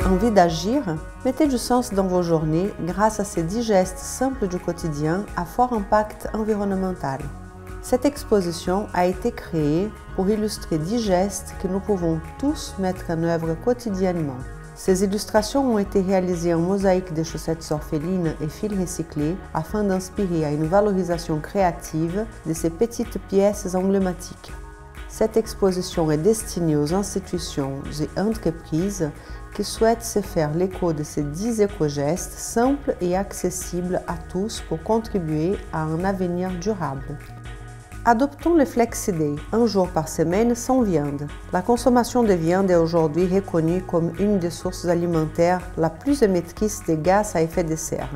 Envie d'agir? Mettez du sens dans vos journées grâce à ces 10 gestes simples du quotidien à fort impact environnemental. Cette exposition a été créée pour illustrer 10 gestes que nous pouvons tous mettre en œuvre quotidiennement. Ces illustrations ont été réalisées en mosaïque de chaussettes orphelines et fils recyclés afin d'inspirer à une valorisation créative de ces petites pièces emblématiques. Cette exposition est destinée aux institutions et entreprises qui souhaitent se faire l'écho de ces 10 éco-gestes simples et accessibles à tous pour contribuer à un avenir durable. Adoptons le Flexi Day, un jour par semaine sans viande. La consommation de viande est aujourd'hui reconnue comme une des sources alimentaires la plus émettrice de gaz à effet de serre.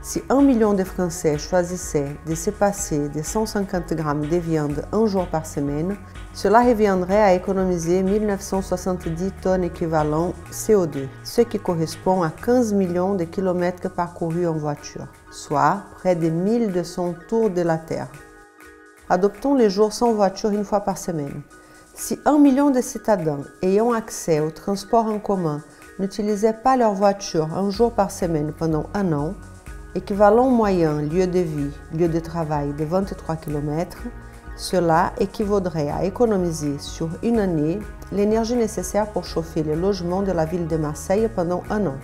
Si 1 million de Français choisissaient de se passer de 150 grammes de viande un jour par semaine, cela reviendrait à économiser 1970 tonnes équivalent CO2, ce qui correspond à 15 millions de kilomètres parcourus en voiture, soit près de 1200 tours de la Terre. Adoptons les jours sans voiture une fois par semaine. Si 1 million de citadins ayant accès au transport en commun n'utilisaient pas leur voiture un jour par semaine pendant un an, équivalent moyen lieu de vie, lieu de travail de 23 km, cela équivaudrait à économiser sur une année l'énergie nécessaire pour chauffer les logements de la ville de Marseille pendant un an.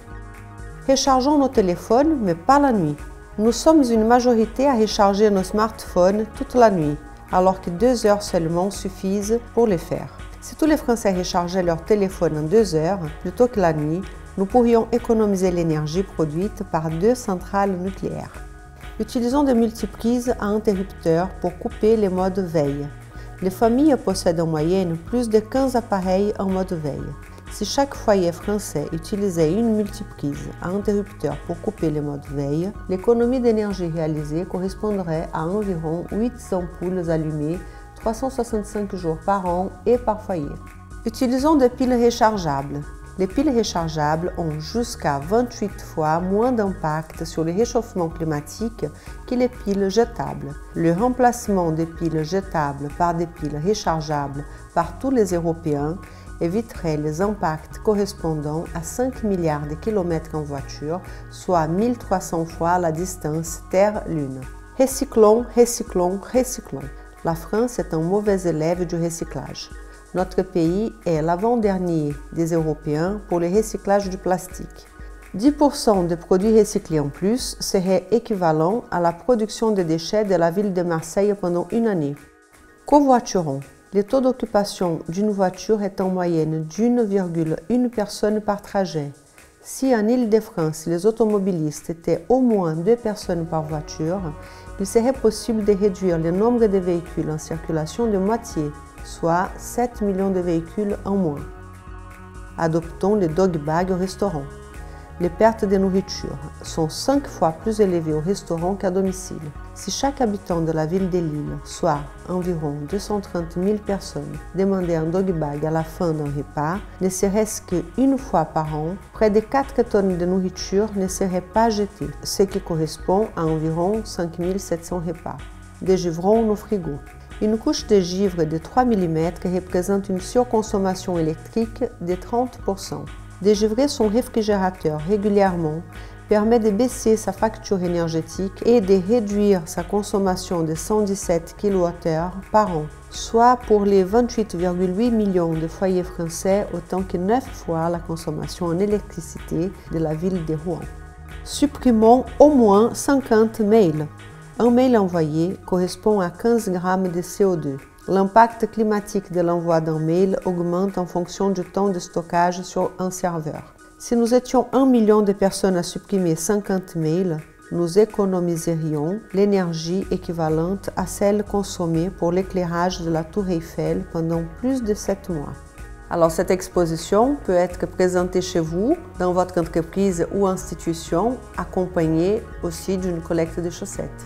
Rechargeons nos téléphones, mais pas la nuit. Nous sommes une majorité à recharger nos smartphones toute la nuit, alors que 2 heures seulement suffisent pour le faire. Si tous les Français rechargeaient leur téléphone en 2 heures, plutôt que la nuit, nous pourrions économiser l'énergie produite par 2 centrales nucléaires. Utilisons des multiprises à interrupteurs pour couper les modes veille. Les familles possèdent en moyenne plus de 15 appareils en mode veille. Si chaque foyer français utilisait une multiprise à interrupteur pour couper les modes veille, l'économie d'énergie réalisée correspondrait à environ 8 ampoules allumées 365 jours par an et par foyer. Utilisons des piles rechargeables. Les piles rechargeables ont jusqu'à 28 fois moins d'impact sur le réchauffement climatique que les piles jetables. Le remplacement des piles jetables par des piles rechargeables par tous les Européens éviterait les impacts correspondant à 5 milliards de kilomètres en voiture, soit 1300 fois la distance Terre-Lune. Recyclons, recyclons, recyclons. La France est un mauvais élève du recyclage. Notre pays est l'avant-dernier des Européens pour le recyclage du plastique. 10% de produits recyclés en plus serait équivalent à la production de déchets de la ville de Marseille pendant une année. Covoiturons. Le taux d'occupation d'une voiture est en moyenne d'1,1 personne par trajet. Si en Île-de-France les automobilistes étaient au moins 2 personnes par voiture, il serait possible de réduire le nombre de véhicules en circulation de moitié, soit 7 millions de véhicules en moins. Adoptons les dog bags au restaurant. Les pertes de nourriture sont 5 fois plus élevées au restaurant qu'à domicile. Si chaque habitant de la ville de Lille, soit environ 230 000 personnes, demandait un dog bag à la fin d'un repas, ne serait-ce qu'une fois par an, près de 4 tonnes de nourriture ne seraient pas jetées, ce qui correspond à environ 5 700 repas. Dégivrons nos frigos. Une couche de givre de 3 mm représente une surconsommation électrique de 30%. Dégivrer son réfrigérateur régulièrement permet de baisser sa facture énergétique et de réduire sa consommation de 117 kWh par an, soit pour les 28,8 millions de foyers français autant que 9 fois la consommation en électricité de la ville de Rouen. Supprimons au moins 50 mails. Un mail envoyé correspond à 15 grammes de CO2. L'impact climatique de l'envoi d'un mail augmente en fonction du temps de stockage sur un serveur. Si nous étions 1 million de personnes à supprimer 50 mails, nous économiserions l'énergie équivalente à celle consommée pour l'éclairage de la Tour Eiffel pendant plus de 7 mois. Alors cette exposition peut être présentée chez vous, dans votre entreprise ou institution, accompagnée aussi d'une collecte de chaussettes.